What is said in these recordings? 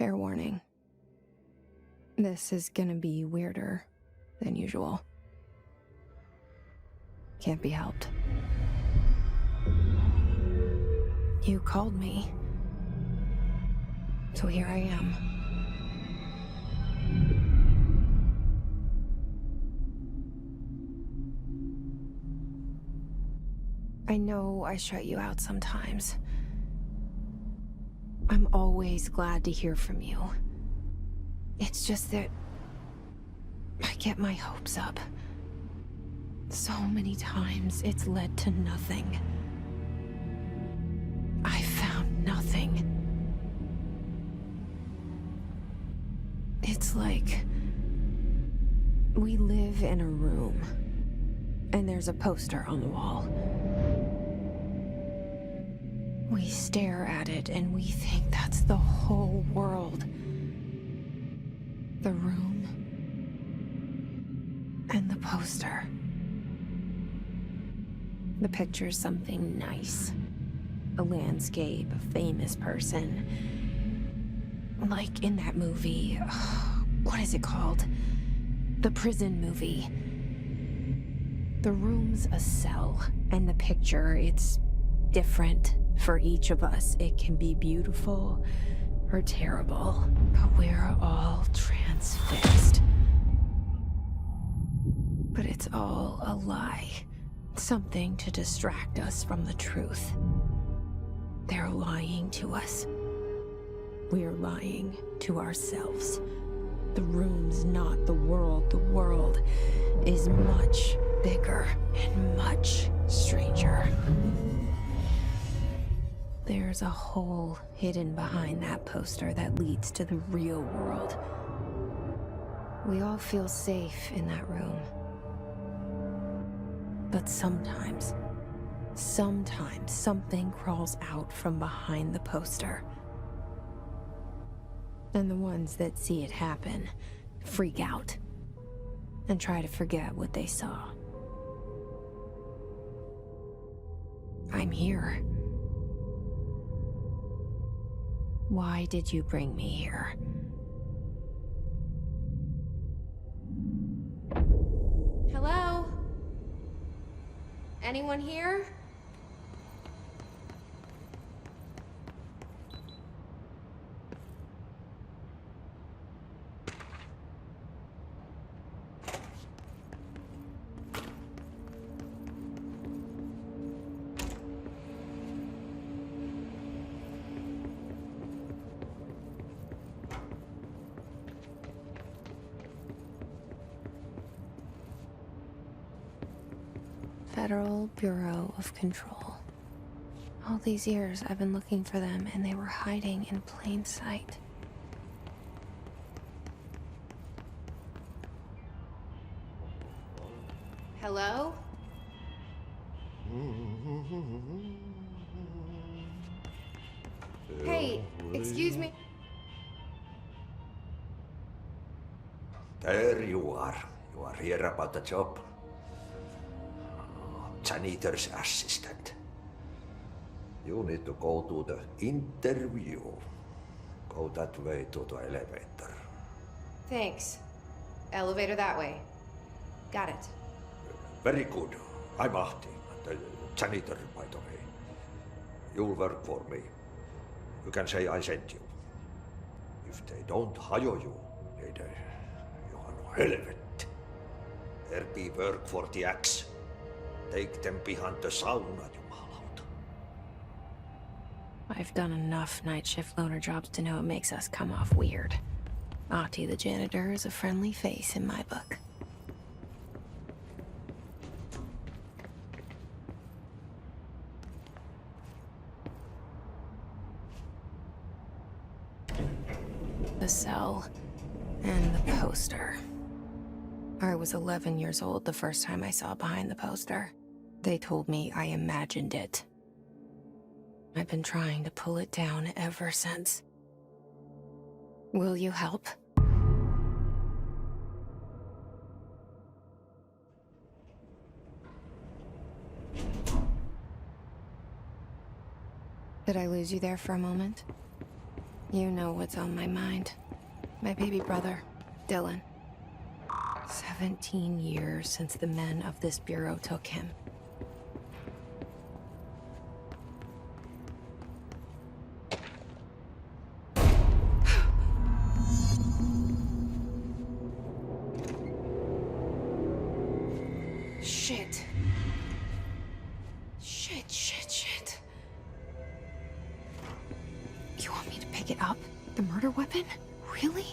Fair warning. This is gonna be weirder than usual. Can't be helped. You called me. So here I am. I know I shut you out sometimes. I'm always glad to hear from you. It's just that I get my hopes up. So many times it's led to nothing. I found nothing. It's like we live in a room, and there's a poster on the wall. We stare at it and we think that's the whole world. The room and the poster. The picture's something nice. A landscape, a famous person. Like in that movie, what is it called? The prison movie. The room's a cell, and the picture, it's different for each of us. It can be beautiful or terrible, but we're all transfixed. But it's all a lie. Something to distract us from the truth. They're lying to us. We're lying to ourselves. The room's not the world. The world is much bigger and much stranger. There's a hole hidden behind that poster that leads to the real world. We all feel safe in that room. But sometimes something crawls out from behind the poster. And the ones that see it happen freak out and try to forget what they saw. I'm here. Why did you bring me here? Hello? Anyone here? Federal Bureau of Control. All these years I've been looking for them, and they were hiding in plain sight. Hello? Hey, excuse me. There you are. You are here about the job. Janitor's assistant. You need to go to the interview. Go that way to the elevator. Thanks. Elevator that way. Got it. Very good. I'm Ahti, the janitor, by the way. You'll work for me. You can say I sent you. If they don't hire you, then you are no helvet. There be work for the axe. Take them behind the sauna, jumalauta. I've done enough night shift loner jobs to know it makes us come off weird. Ahti the janitor is a friendly face in my book. The cell and the poster. I was 11 years old the first time I saw behind the poster. They told me I imagined it. I've been trying to pull it down ever since. Will you help? Did I lose you there for a moment? You know what's on my mind. My baby brother, Dylan. 17 years since the men of this bureau took him. Shit. Shit. You want me to pick it up? The murder weapon? Really?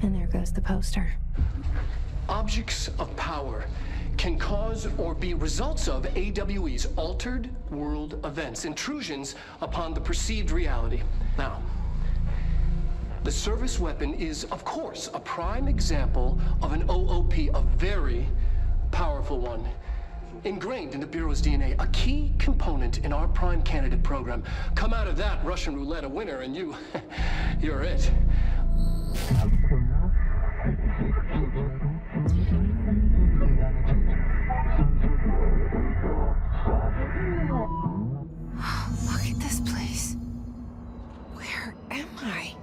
And there goes the poster. Objects of power can cause or be results of AWE's altered world events, intrusions upon the perceived reality. Now, the service weapon is, of course, a prime example of an OOP, a very powerful one, ingrained in the Bureau's DNA, a key component in our prime candidate program. Come out of that Russian roulette a winner, and you're it. Look at this place. Where am I?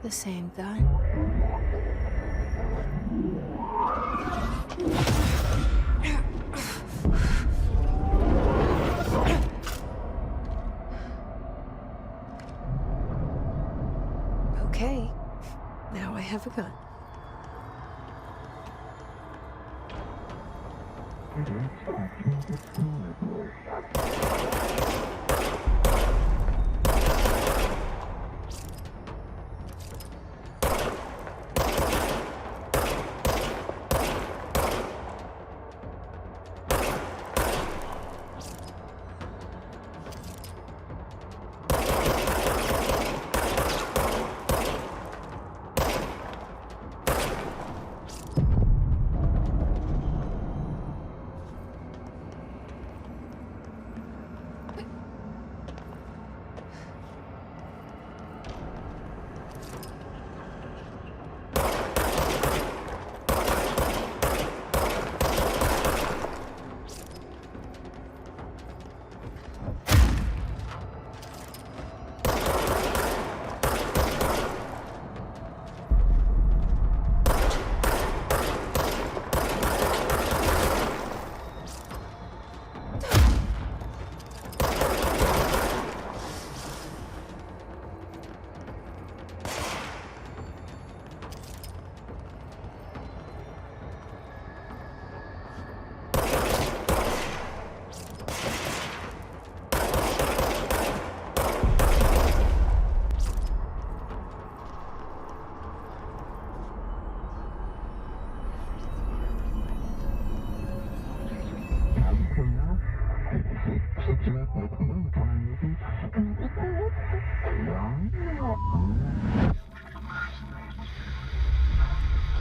The same gun. Okay, now I have a gun.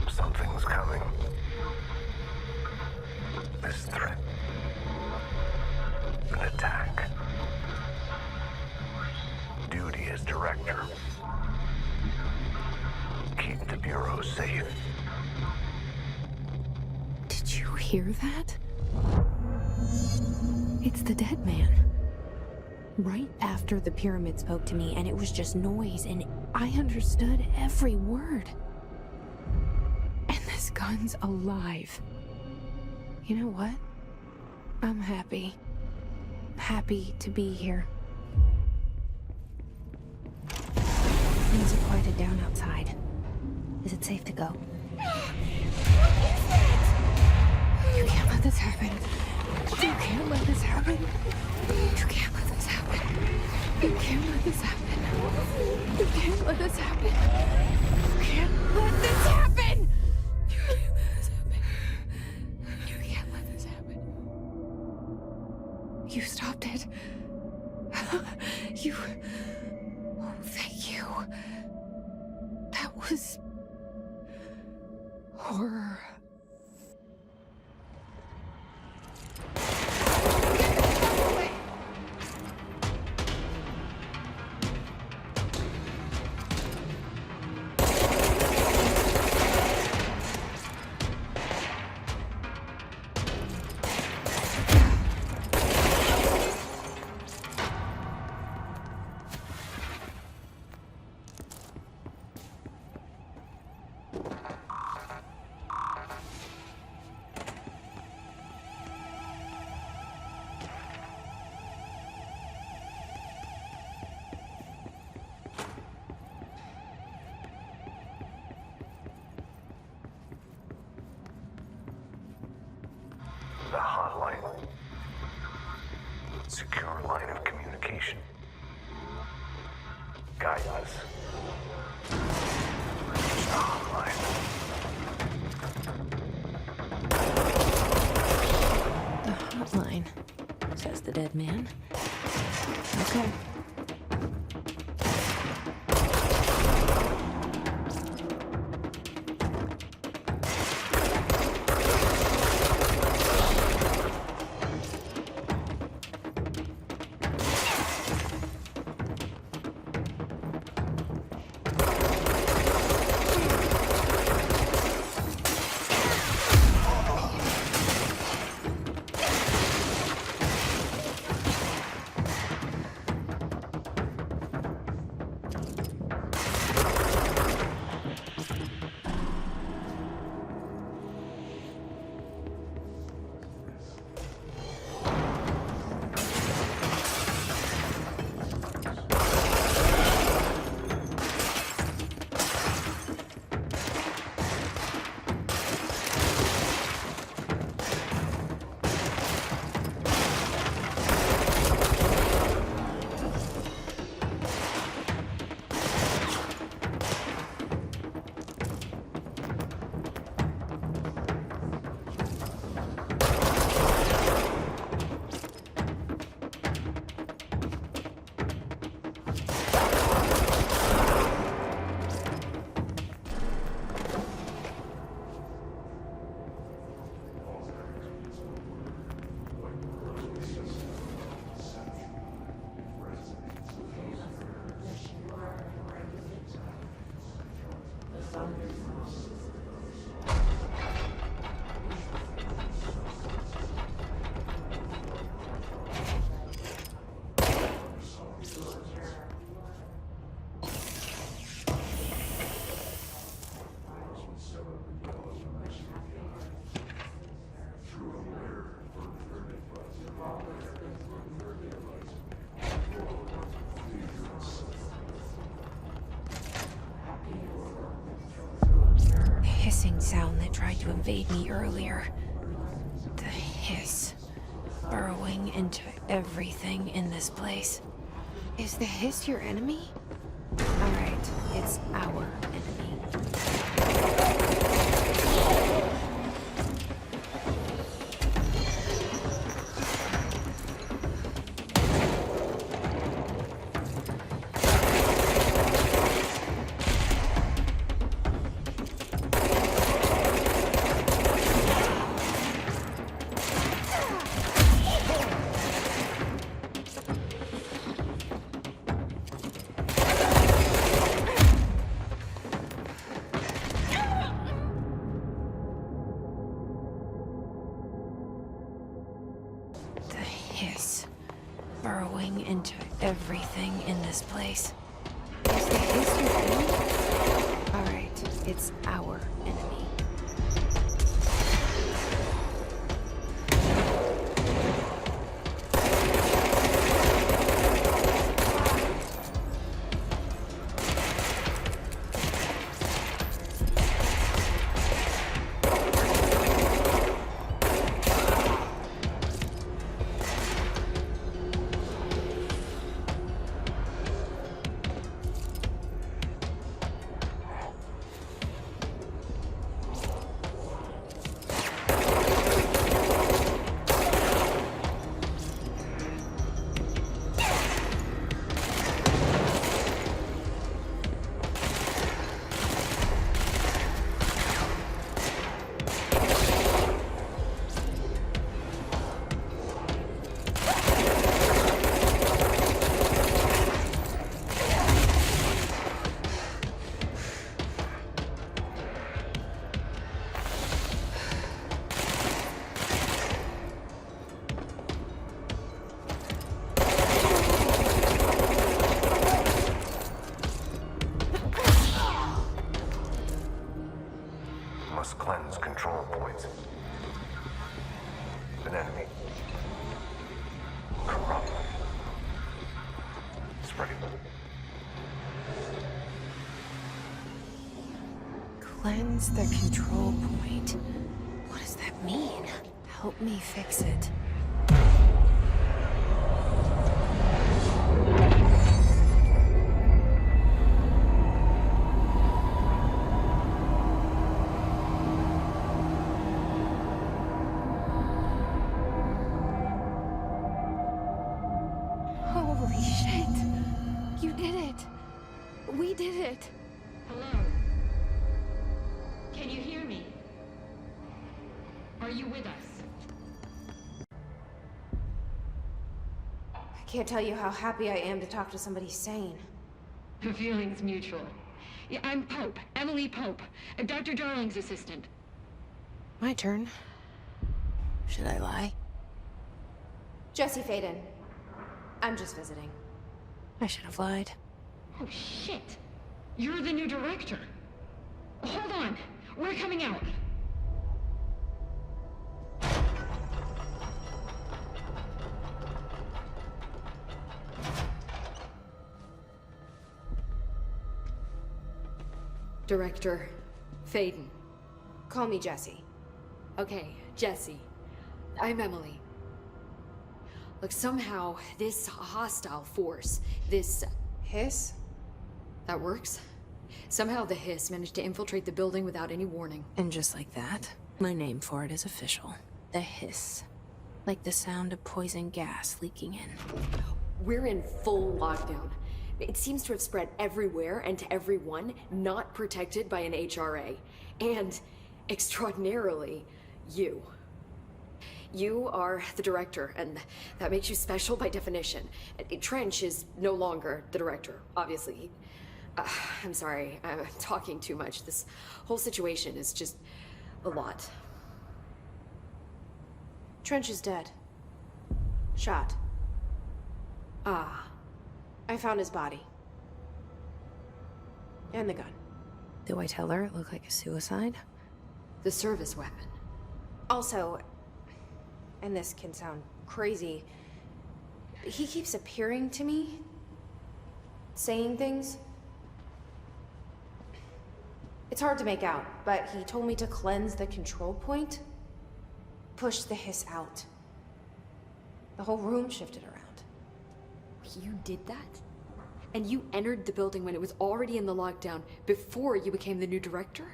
Something's coming. This threat. An attack. Duty as director. Keep the Bureau safe. Did you hear that? It's the dead man. Right after the pyramid spoke to me, and it was just noise, and I understood every word. And this gun's alive. You know what? I'm happy. Happy to be here. head down outside. Is it safe to go? You can't let this happen. You can't let this happen. You can't let this happen. You can't let this happen. You can't let this happen. You can't let this happen. You can't let this happen. You can't let this happen. You stopped it. You... Oh, thank you. That was... horror. The hotline. Secure line of communication. Guide us. Reach the hotline. The hotline, says the dead man. Okay. Sound that tried to invade me earlier. The hiss, burrowing into everything in this place. Is the hiss your enemy? Alright, it's our enemy. Burrowing into everything in this place. Is the hiss your enemy? Alright, it's our enemy. must cleanse control points. An enemy. Corrupt. Spreading. Cleanse the control point. What does that mean? Help me fix it. Holy shit! You did it! We did it! Hello? Can you hear me? Are you with us? I can't tell you how happy I am to talk to somebody sane. The feeling's mutual. Yeah, I'm Pope, Emily Pope, Dr. Darling's assistant. My turn. Should I lie? Jesse Faden. I'm just visiting. I should have lied. Oh, shit. You're the new director. Hold on. We're coming out. Director Faden. Call me Jesse. Okay, Jesse. I'm Emily. Look, somehow this hostile force, this... Hiss? that works? Somehow the hiss managed to infiltrate the building without any warning. And just like that, my name for it is official. The hiss. Like the sound of poison gas leaking in. We're in full lockdown. It seems to have spread everywhere and to everyone not protected by an HRA. And, extraordinarily, you. You are the director, and that makes you special by definition. Trench is no longer the director, obviously. I'm sorry, I'm talking too much. This whole situation is just a lot. Trench is dead. Shot. Ah. I found his body. And the gun. Do I tell her it looked like a suicide? The service weapon. Also, and this can sound crazy, he keeps appearing to me, saying things. It's hard to make out, but he told me to cleanse the control point, push the hiss out. The whole room shifted around. You did that? And you entered the building when it was already in the lockdown before you became the new director?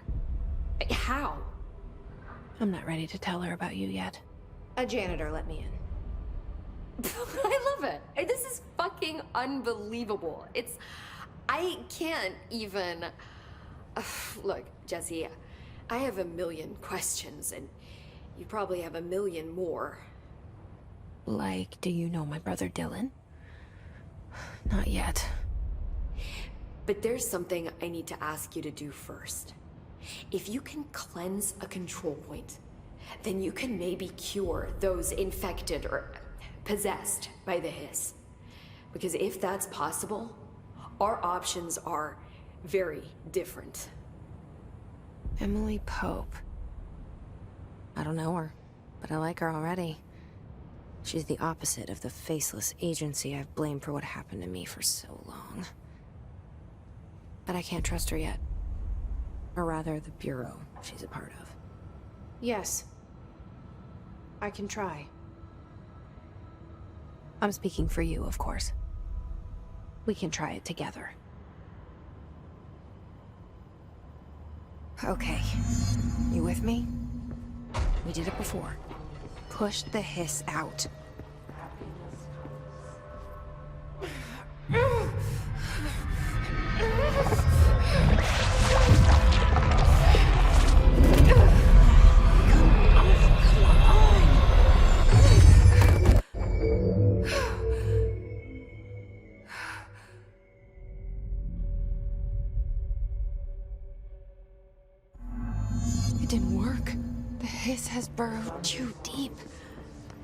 How? I'm not ready to tell her about you yet. A janitor let me in. I love it. This is fucking unbelievable. I can't even... Look, Jesse, I have a million questions, and you probably have a million more. Like, do you know my brother Dylan? Not yet. But there's something I need to ask you to do first. If you can cleanse a control point, then you can maybe cure those infected or possessed by the hiss. Because if that's possible, our options are very different. Emily Pope. I don't know her, but I like her already. She's the opposite of the faceless agency I've blamed for what happened to me for so long. But I can't trust her yet. Or rather, the bureau she's a part of. Yes. I can try. I'm speaking for you, of course. We can try it together. Okay. You with me? We did it before. Push the hiss out. It didn't work. The hiss has burrowed too deep.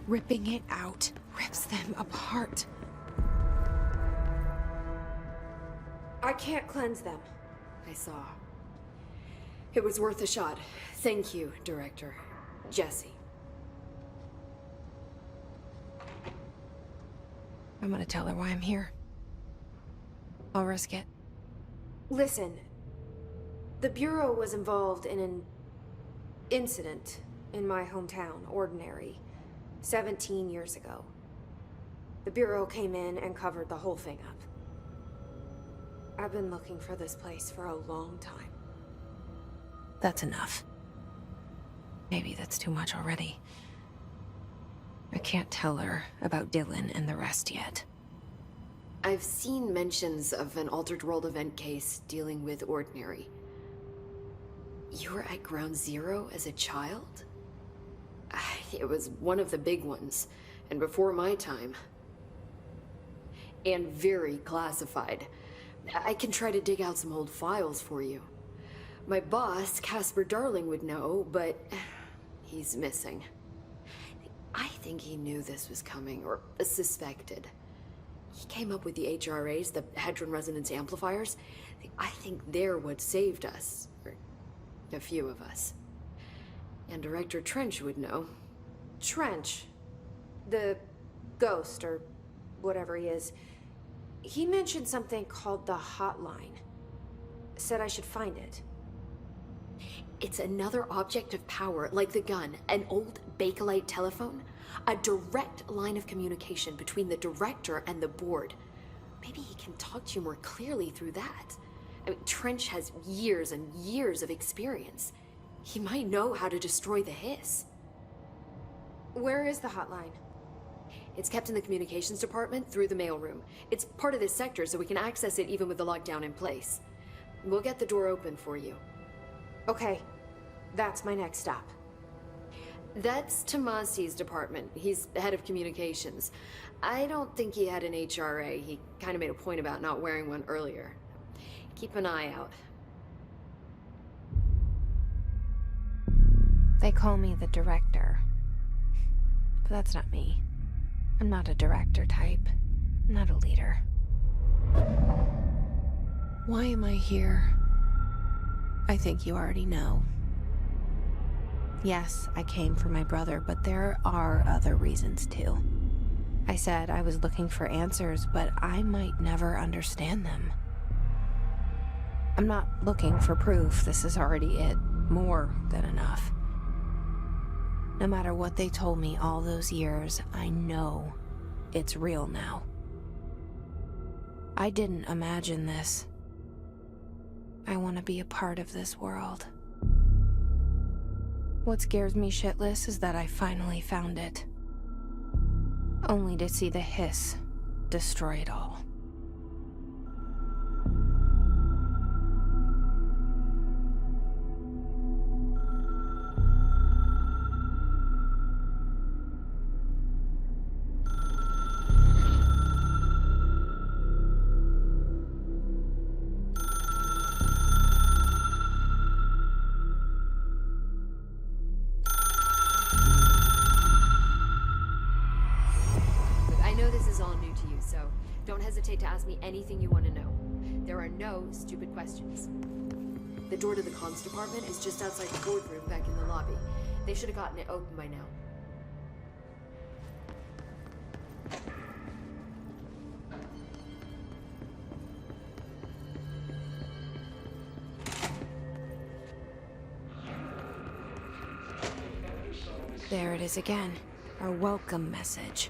Ripping it out rips them apart. I can't cleanse them. I saw. It was worth a shot. Thank you, Director. Jesse. I'm gonna tell her why I'm here. I'll risk it. Listen, the Bureau was involved in an incident in my hometown, Ordinary, 17 years ago. The Bureau came in and covered the whole thing up. I've been looking for this place for a long time. That's enough. Maybe that's too much already. I can't tell her about Dylan and the rest yet. I've seen mentions of an Altered World event case dealing with Ordinary. You were at Ground Zero as a child? It was one of the big ones, and before my time. And very classified. I can try to dig out some old files for you. My boss, Casper Darling, would know, but he's missing. I think he knew this was coming, or suspected. He came up with the HRAs, the Hadron Resonance Amplifiers. I think they're what saved us. Or a few of us. And Director Trench would know. Trench, the ghost, or whatever he is, he mentioned something called the Hotline. Said I should find it. It's another object of power, like the gun, an old Bakelite telephone. A direct line of communication between the director and the board. Maybe he can talk to you more clearly through that. I mean, Trench has years and years of experience. He might know how to destroy the hiss. Where is the hotline? It's kept in the communications department through the mailroom. It's part of this sector, so we can access it even with the lockdown in place. We'll get the door open for you. Okay, that's my next stop. That's Tomasi's department. He's head of communications. I don't think he had an HRA. He kind of made a point about not wearing one earlier. Keep an eye out. They call me the director. But that's not me. I'm not a director type. I'm not a leader. Why am I here? I think you already know. Yes, I came for my brother, but there are other reasons too. I said I was looking for answers, but I might never understand them. I'm not looking for proof. This is already it. More than enough. No matter what they told me all those years, I know it's real now. I didn't imagine this. I want to be a part of this world. What scares me shitless is that I finally found it. Only to see the hiss destroy it all. To ask me anything you want to know. There are no stupid questions. The door to the comms department is just outside the boardroom back in the lobby. They should have gotten it open by now. There it is again. Our welcome message.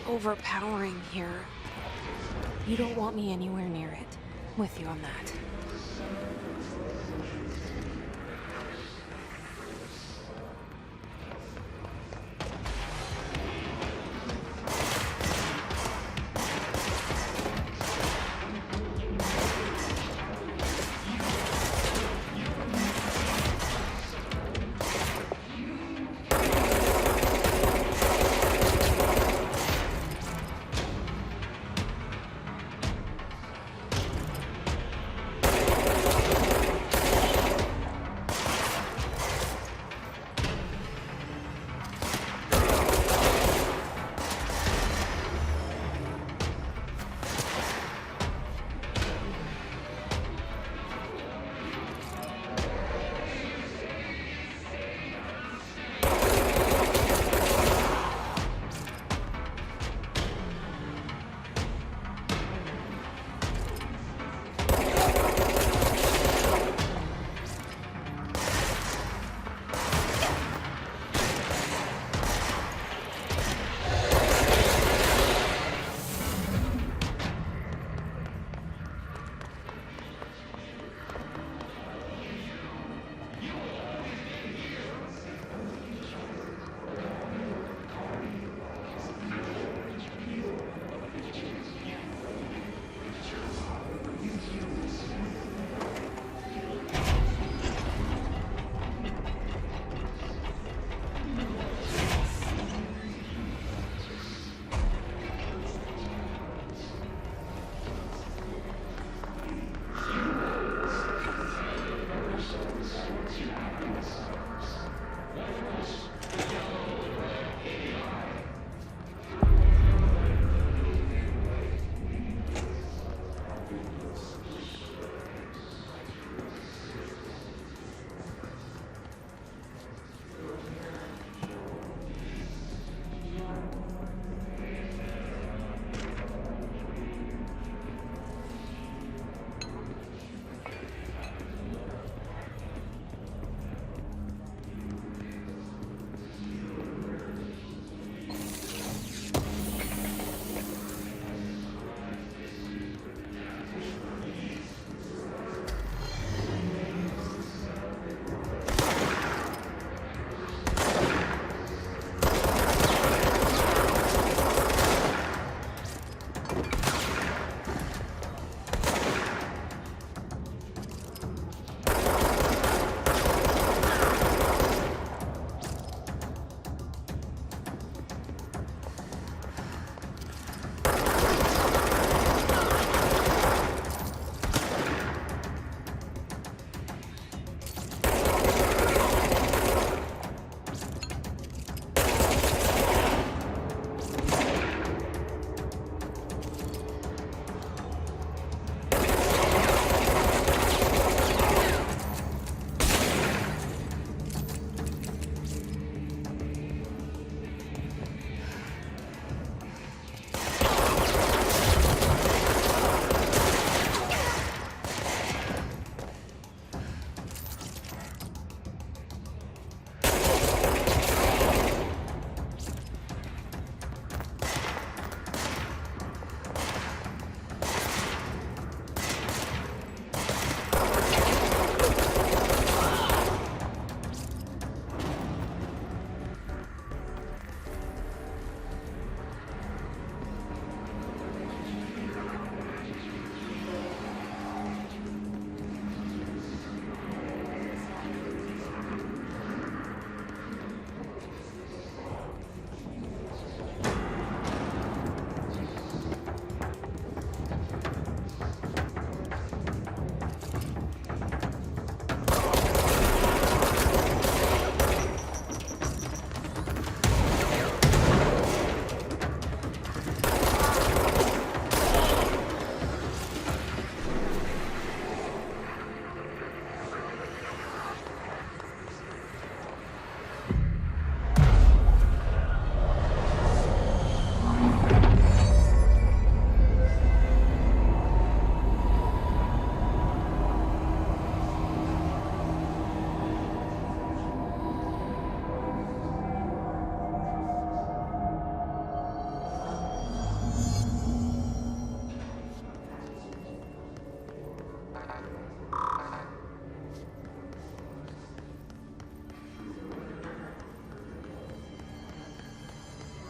Overpowering here. You don't want me anywhere near it. With you on that.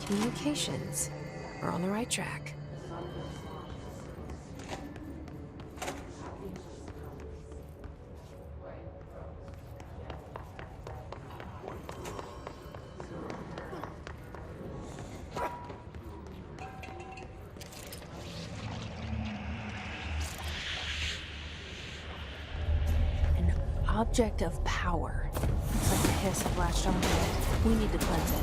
Communications. We're on the right track. An object of power. Looks like the hiss have latched onto it. We need to cleanse it.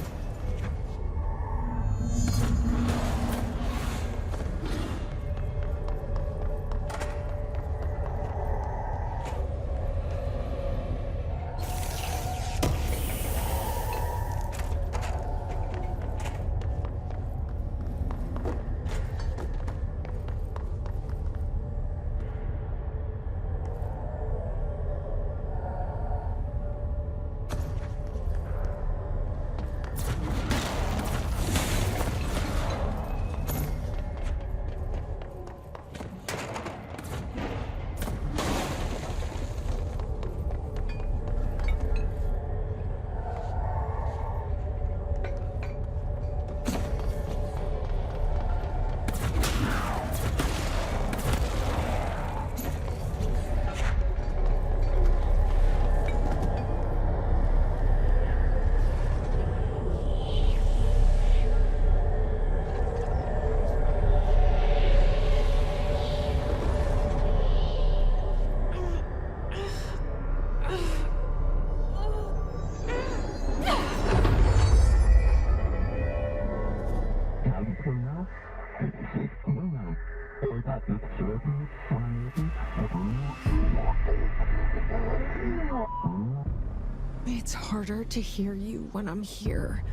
It's harder to hear you when I'm here.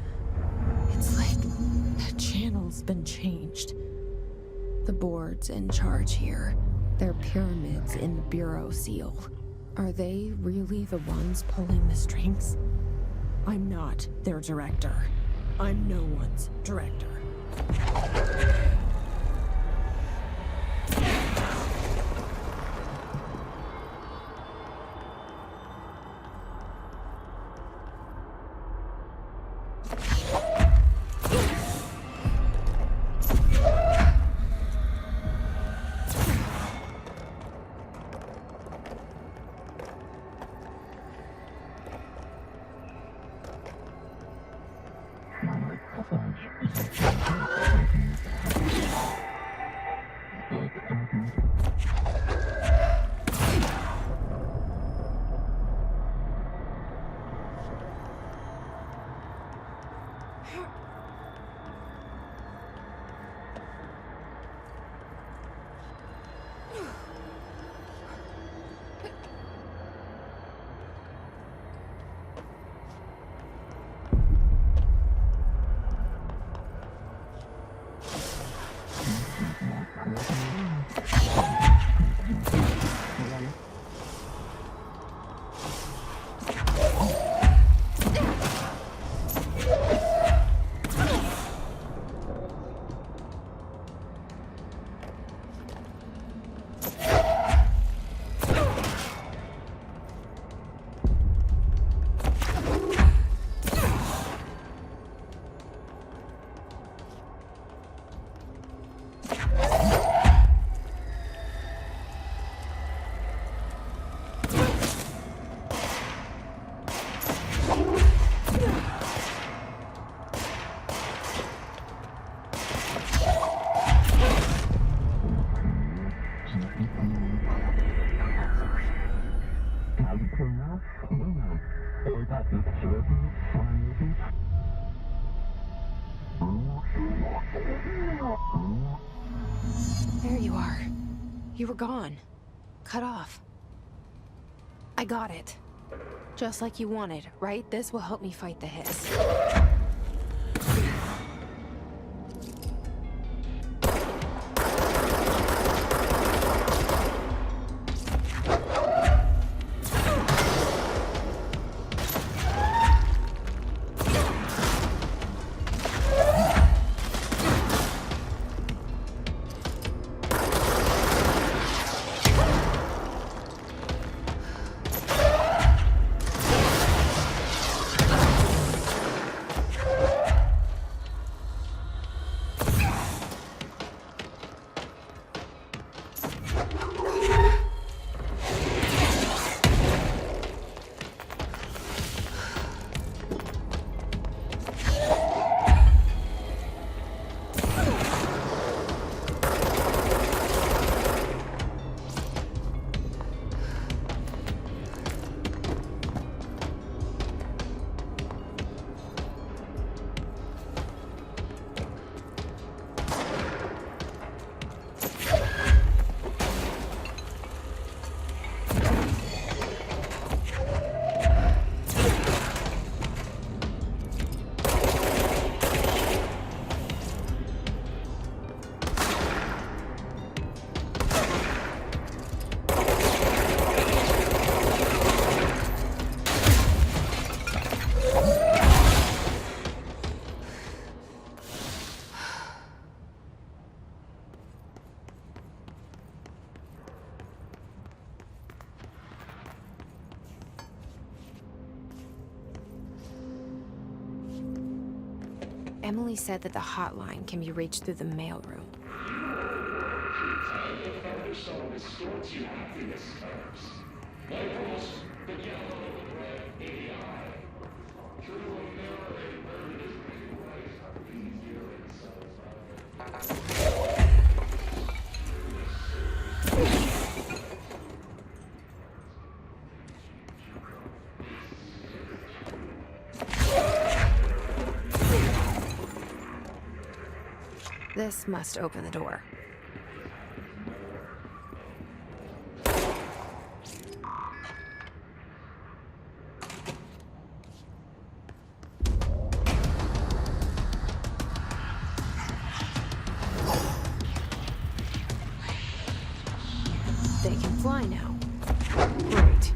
It's like the channel's been changed. The board's in charge here. They're pyramids in the Bureau seal. Are they really the ones pulling the strings? I'm not their director. I'm no one's director. There you are. You were gone. Cut off. I got it. Just like you wanted, right? This will help me fight the hiss. Emily said that the hotline can be reached through the mailroom. This must open the door. They can fly now. Great.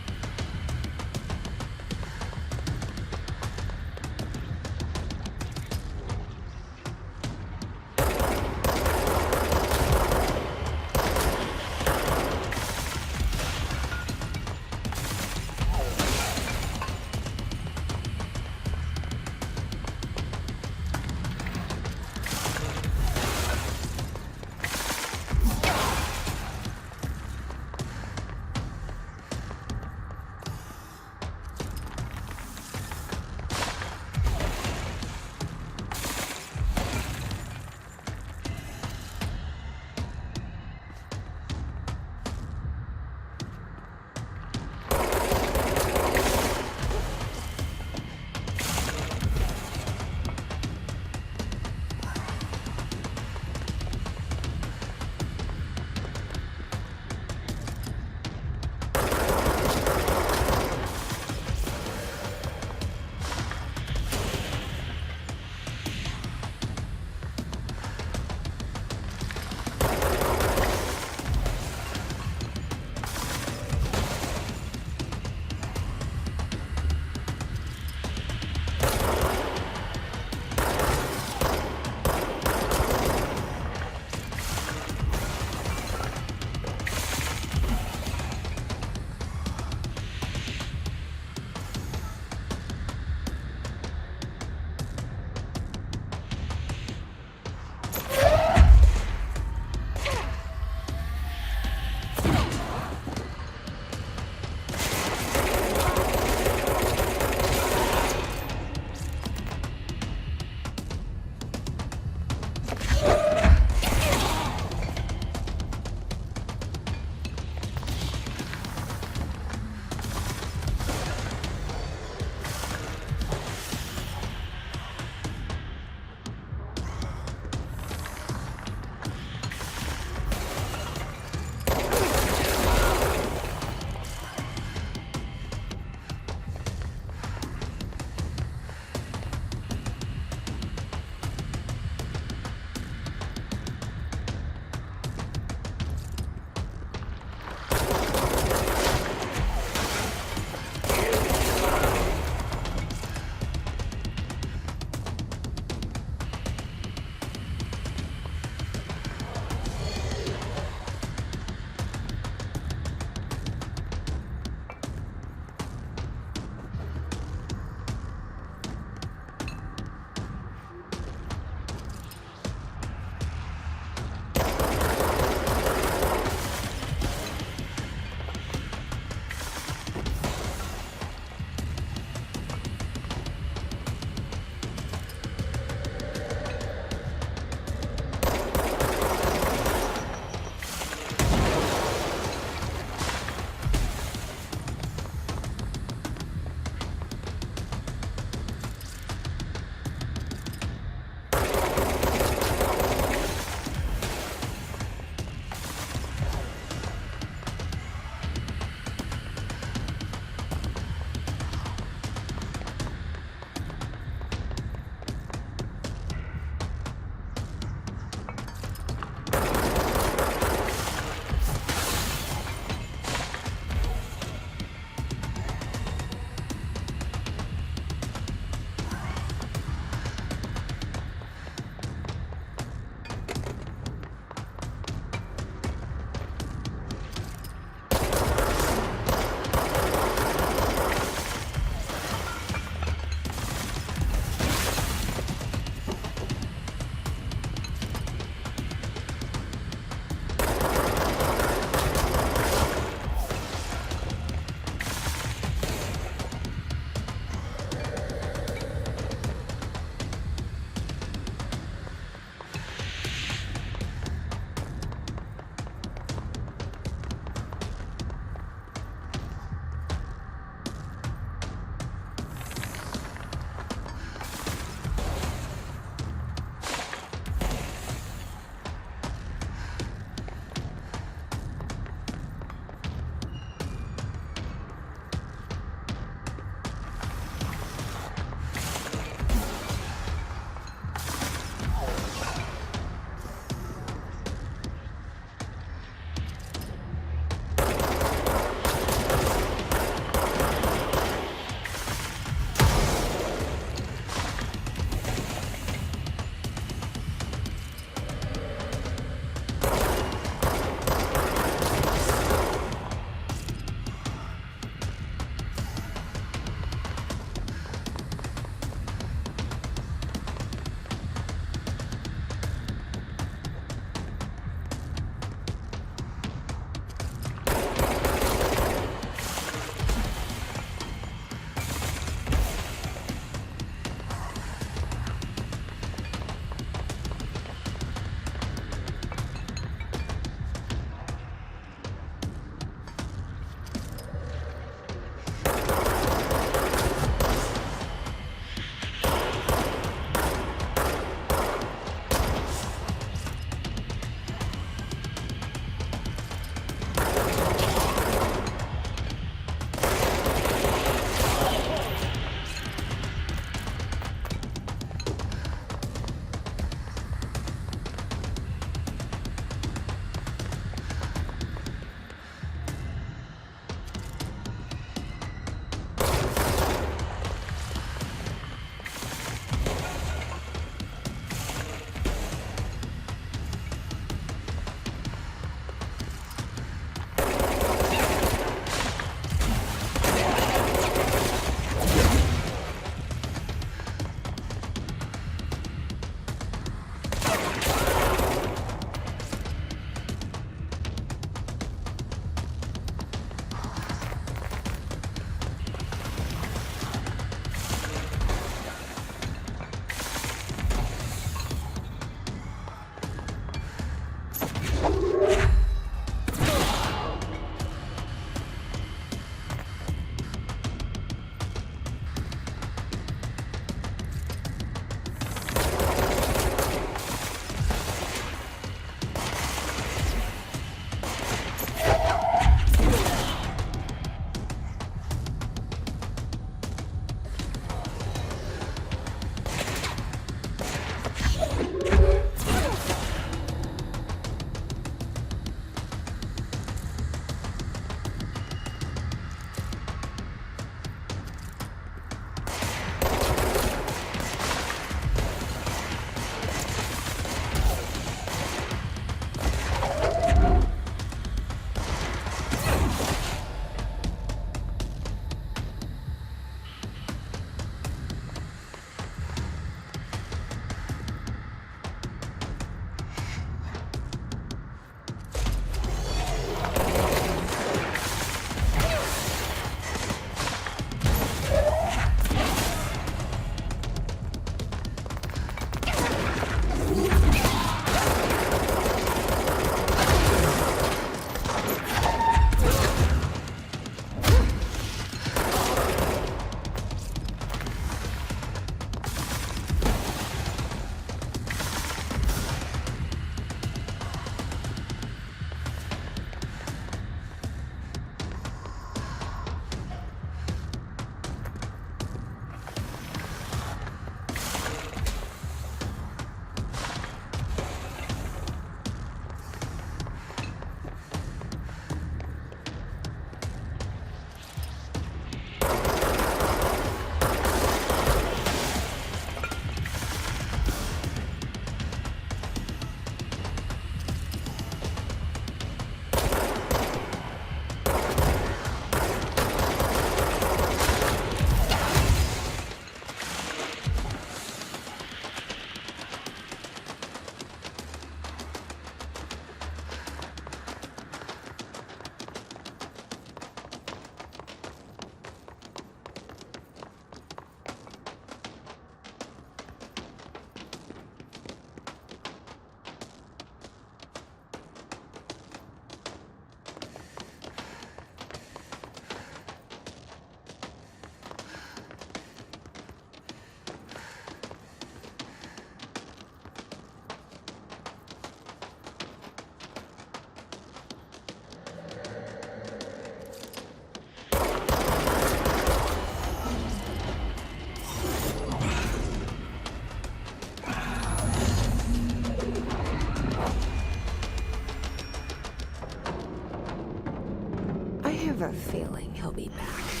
have a feeling he'll be back.